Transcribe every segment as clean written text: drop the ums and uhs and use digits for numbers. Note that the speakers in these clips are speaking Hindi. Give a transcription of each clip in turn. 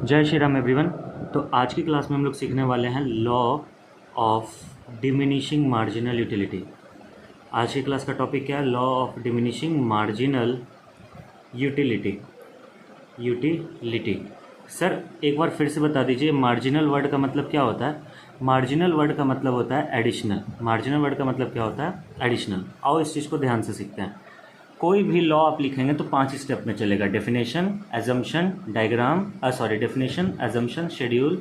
जय श्री राम एवरीवन। तो आज की क्लास में हम लोग सीखने वाले हैं law of diminishing marginal utility. आज की क्लास का टॉपिक क्या है? Law of diminishing marginal utility. Sir एक बार फिर से बता दीजिए, मार्जिनल वर्ड का मतलब क्या होता है? मार्जिनल वर्ड का मतलब होता है एडिशनल। मार्जिनल वर्ड का मतलब क्या होता है? एडिशनल। आओ इस चीज़ को ध्यान से सीखते हैं। कोई भी लॉ आप लिखेंगे तो 5 स्टेप में चलेगा। Definition, assumption, diagram, definition, assumption, schedule,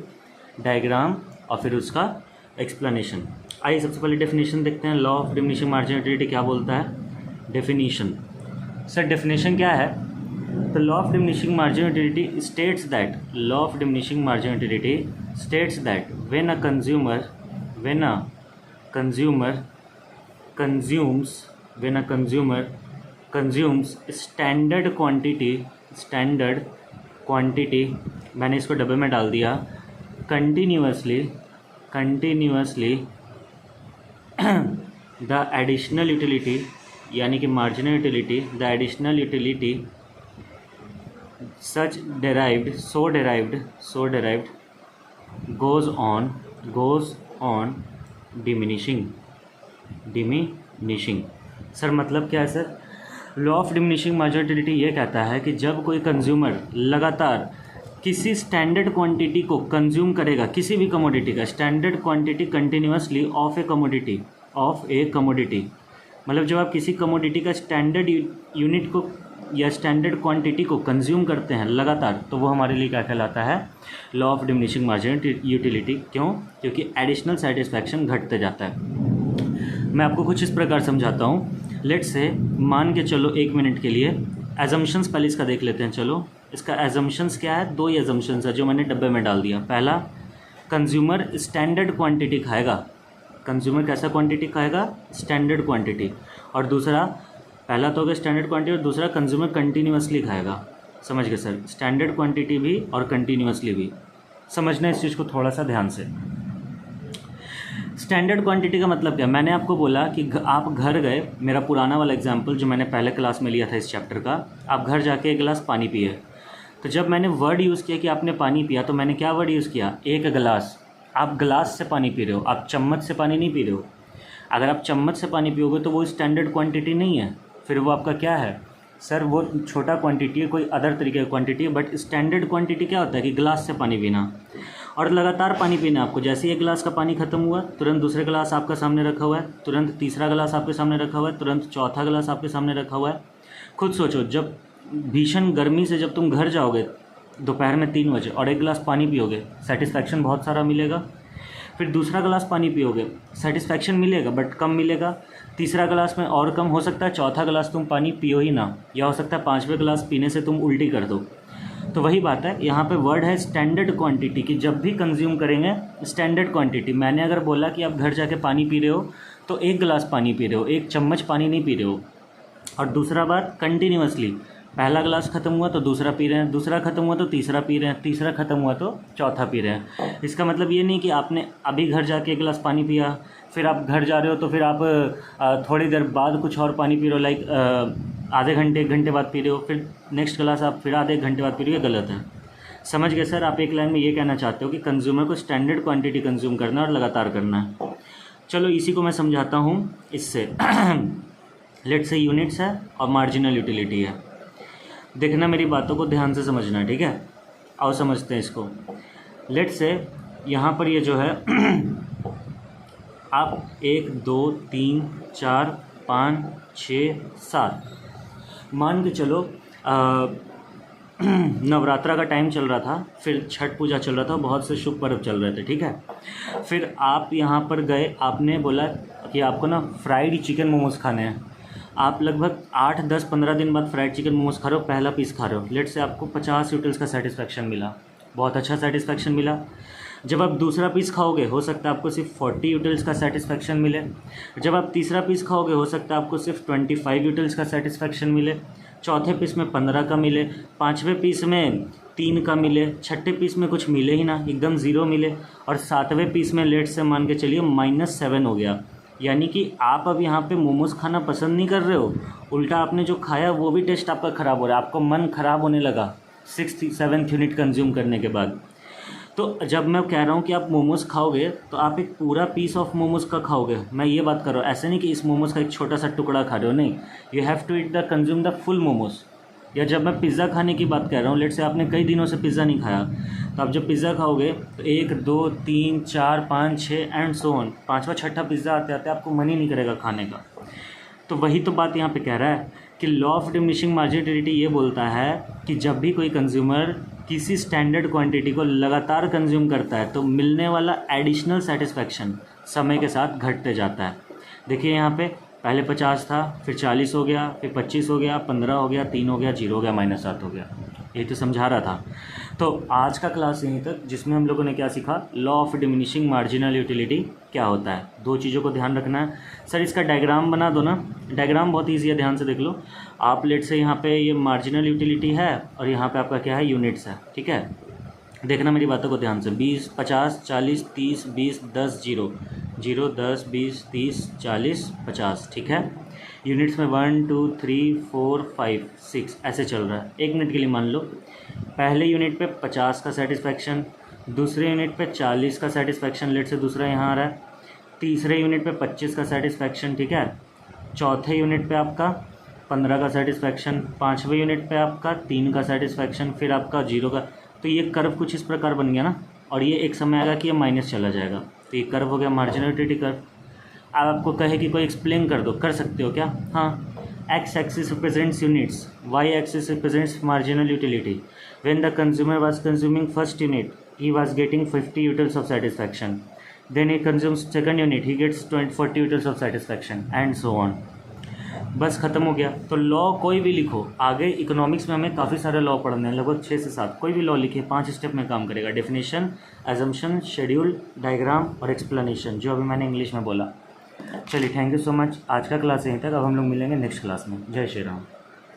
diagram और फिर उसका एक्सप्लेनेशन। आइए सबसे पहले डेफिनेशन देखते हैं। Law of diminishing marginal utility क्या बोलता है? डेफिनेशन। सर डेफिनेशन क्या है? तो law of diminishing marginal utility states that when a consumer consumes standard quantity, मैंने इसको डब्बे में डाल दिया, कंटिन्यूअसली द एडिशनल यूटिलिटी, यानी कि marginal utility, the additional utility such derived goes on diminishing। Sir मतलब क्या है sir? Law of diminishing marginal utility ये कहता है कि जब कोई कंज्यूमर लगातार किसी स्टैंडर्ड क्वांटिटी को कंज्यूम करेगा, किसी भी कमोडिटी का standard quantity continuously of A commodity, मतलब जब आप किसी कमोडिटी का स्टैंडर्ड यूनिट को या स्टैंडर्ड क्वांटिटी को कंज्यूम करते हैं लगातार, तो वो हमारे लिए क्या कहलाता है? Law of diminishing marginal utility. क्यों? क्योंकि एडिशनल सेटिस्फैक्शन घटते जाता है। मैं आपको कुछ इस प्रकार समझाता हूँ। लेट्स से मान के चलो 1 मिनट के लिए एजम्पशंस पहले इसका देख लेते हैं। चलो इसका एजम्पशंस क्या है? 2 ही एजम्पशंस है जो मैंने डब्बे में डाल दिया। पहला, कंज्यूमर स्टैंडर्ड क्वांटिटी खाएगा। कंज्यूमर कैसा क्वांटिटी खाएगा? Standard quantity. और दूसरा, पहला तो हो गया स्टैंडर्ड क्वांटिटी और दूसरा कंज्यूमर कंटिन्यूअसली खाएगा। समझ गए सर? स्टैंडर्ड क्वांटिटी भी और कंटिन्यूअसली भी। समझना इस चीज़ को थोड़ा सा ध्यान से। स्टैंडर्ड क्वांटिटी का मतलब क्या? मैंने आपको बोला कि आप घर गए, मेरा पुराना वाला एग्जांपल जो मैंने पहले क्लास में लिया था इस चैप्टर का, आप घर जाके 1 गिलास पानी पिए। तो जब मैंने वर्ड यूज़ किया कि आपने पानी पिया, तो मैंने क्या वर्ड यूज़ किया? 1 गिलास। आप गिलास से पानी पी रहे हो, आप चम्मच से पानी नहीं पी रहे हो। अगर आप चम्मच से पानी पियोगे तो वो स्टैंडर्ड क्वांटिटी नहीं है, फिर वो आपका क्या है? सर वो छोटा क्वांटिटी है, कोई अदर तरीके की क्वांटिटी है। बट स्टैंडर्ड क्वांटिटी क्या होता है कि गिलास से पानी पीना और लगातार पानी पीना। आपको जैसे ही 1 गिलास का पानी खत्म हुआ, तुरंत दूसरे गिलास आपका सामने रखा हुआ है, तुरंत तीसरा गिलास आपके सामने रखा हुआ है, तुरंत चौथा गिलास आपके सामने रखा हुआ है। खुद सोचो, जब भीषण गर्मी से जब तुम घर जाओगे दोपहर में 3 बजे और 1 गिलास पानी पियोगे, सेटिस्फैक्शन बहुत सारा मिलेगा। फिर दूसरा गिलास पानी पियोगे, सेटिस्फैक्शन मिलेगा बट कम मिलेगा। तीसरा गिलास में और कम हो सकता है, चौथा गिलास तुम पानी पियो ही ना, या हो सकता है 5वें गिलास पीने से तुम उल्टी कर दो। तो वही बात है, यहाँ पे वर्ड है स्टैंडर्ड क्वांटिटी की। जब भी कंज्यूम करेंगे स्टैंडर्ड क्वांटिटी। मैंने अगर बोला कि आप घर जाके पानी पी रहे हो तो 1 गिलास पानी पी रहे हो, 1 चम्मच पानी नहीं पी रहे हो। और दूसरा बात, कंटिन्यूअसली, पहला गिलास ख़त्म हुआ तो दूसरा पी रहे हैं, दूसरा ख़त्म हुआ तो तीसरा पी रहे हैं, तीसरा ख़त्म हुआ तो चौथा पी रहे हैं। इसका मतलब ये नहीं कि आपने अभी घर जाके 1 गिलास पानी पिया, फिर आप घर जा रहे हो तो फिर आप थोड़ी देर बाद कुछ और पानी पी रहे हो, लाइक आधे घंटे 1 घंटे बाद पी रहे हो, फिर नेक्स्ट गिलास आप फिर आधे 1 घंटे बाद पी रहे हो। ये गलत है। समझ गए सर? आप एक लाइन में ये कहना चाहते हो कि कंज्यूमर को स्टैंडर्ड क्वांटिटी कंज्यूम करना है और लगातार करना है। चलो इसी को मैं समझाता हूँ इससे। लेट्स से यूनिट्स है और मार्जिनल यूटिलिटी है। देखना, मेरी बातों को ध्यान से समझना, ठीक है? आओ समझते हैं इसको। लेट्स से यहाँ पर ये जो है आप 1 2 3 4 5 6 7 मान के चलो नवरात्रा का टाइम चल रहा था, फिर छठ पूजा चल रहा था, बहुत से शुभ पर्व चल रहे थे, ठीक है? फिर आप यहाँ पर गए, आपने बोला कि आपको ना फ्राइड चिकन मोमोज़ खाने हैं। आप लगभग 8 10 15 दिन बाद फ्राइड चिकन मोमोज़ खा रहे हो, पहला पीस खा रहे हो। लेट से आपको 50 यूटिल्स का सेटिस्फैक्शन मिला, बहुत अच्छा सेटिस्फैक्शन मिला। जब आप दूसरा पीस खाओगे, हो सकता है आपको सिर्फ 40 यूटिल्स का सेटिस्फैक्शन मिले। जब आप तीसरा पीस खाओगे, हो सकता है आपको सिर्फ 25 यूटिल्स का सेटिस्फैक्शन मिले। चौथे पीस में 15 का मिले, 5वें पीस में 3 का मिले, छठे पीस में कुछ मिले ही ना, एकदम 0 मिले। और 7वें पीस में लेट से मान के चलिए -7 हो गया। यानी कि आप अब यहाँ पे मोमोज़ खाना पसंद नहीं कर रहे हो, उल्टा आपने जो खाया वो भी टेस्ट आपका ख़राब हो रहा है, आपको मन ख़राब होने लगा। 6th 7th यूनिट कंज्यूम करने के बाद। तो जब मैं कह रहा हूँ कि आप मोमोज़ खाओगे तो आप एक पूरा पीस ऑफ मोमोज़ का खाओगे, मैं ये बात कर रहा हूँ। ऐसे नहीं कि इस मोमोज़ का एक छोटा सा टुकड़ा खा रहे हो, नहीं, you have to eat the consume the full momos. या जब मैं पिज़्ज़ा खाने की बात कर रहा हूँ, लेट से आपने कई दिनों से पिज़्ज़ा नहीं खाया, तो आप जब पिज़्ज़ा खाओगे तो 1 2 3 4 5 6 एंड सो ऑन, 5वां 6ठा पिज़्ज़ा आते आते आपको मन ही नहीं करेगा खाने का। तो वही तो बात यहाँ पे कह रहा है कि लॉ ऑफ डिमिनिशिंग मार्जिनलिटी ये बोलता है कि जब भी कोई कंज्यूमर किसी स्टैंडर्ड क्वांटिटी को लगातार कंज्यूम करता है तो मिलने वाला एडिशनल सेटिस्फैक्शन समय के साथ घटते जाता है। देखिए यहाँ पे पहले 50 था, फिर 40 हो गया, फिर 25 हो गया, 15 हो गया, 3 हो गया, 0 हो गया, -7 हो गया। यही तो समझा रहा था। तो आज का क्लास यहीं तक, जिसमें हम लोगों ने क्या सीखा, law of diminishing marginal utility क्या होता है। 2 चीज़ों को ध्यान रखना है। सर इसका डायग्राम बना दो ना। डायग्राम बहुत ईजी है, ध्यान से देख लो आप। लेट से यहाँ पे ये मार्जिनल यूटिलिटी है और यहाँ पे आपका क्या है, यूनिट्स है, ठीक है। देखना मेरी बातों को ध्यान से। 20 50 40 30 20 10 0 0 10 20 30 40 50, ठीक है। यूनिट्स में 1 2 3 4 5 6 ऐसे चल रहा है। 1 मिनट के लिए मान लो, पहले यूनिट पे 50 का सेटिस्फैक्शन, दूसरे यूनिट पे 40 का सेटिस्फैक्शन, लेट से दूसरा यहाँ आ रहा है, तीसरे यूनिट पे 25 का सेटिस्फैक्शन, ठीक है। चौथे यूनिट पे आपका 15 का सेटिस्फैक्शन, 5वें यूनिट पे आपका 3 का सेटिस्फैक्शन, फिर आपका 0 का। तो ये कर्व कुछ इस प्रकार बन गया ना, और ये एक समय आएगा कि ये माइनस चला जाएगा, तो ये कर्व हो गया मार्जिनल यूटिलिटी कर्व। अब आपको कहे कि कोई एक्सप्लेन कर दो, कर सकते हो क्या? हाँ, X axis represents units, Y axis represents marginal utility. When the consumer was consuming first unit he was getting 50 utils of satisfaction, then he consumes second unit he gets 40 utils of satisfaction and so on. बस ख़त्म हो गया। तो लॉ कोई भी लिखो, आगे इकोनॉमिक्स में हमें काफ़ी सारे लॉ पढ़ने हैं, लगभग 6 से 7। कोई भी लॉ लिखिए 5 स्टेप में काम करेगा। डेफिनेशन, एजम्पशन, शेड्यूल, डायग्राम और एक्सप्लेनेशन, जो अभी मैंने इंग्लिश में बोला। चलिए, थैंक यू सो मच। आज का क्लास यहीं तक। अब हम लोग मिलेंगे नेक्स्ट क्लास में। जय श्री राम।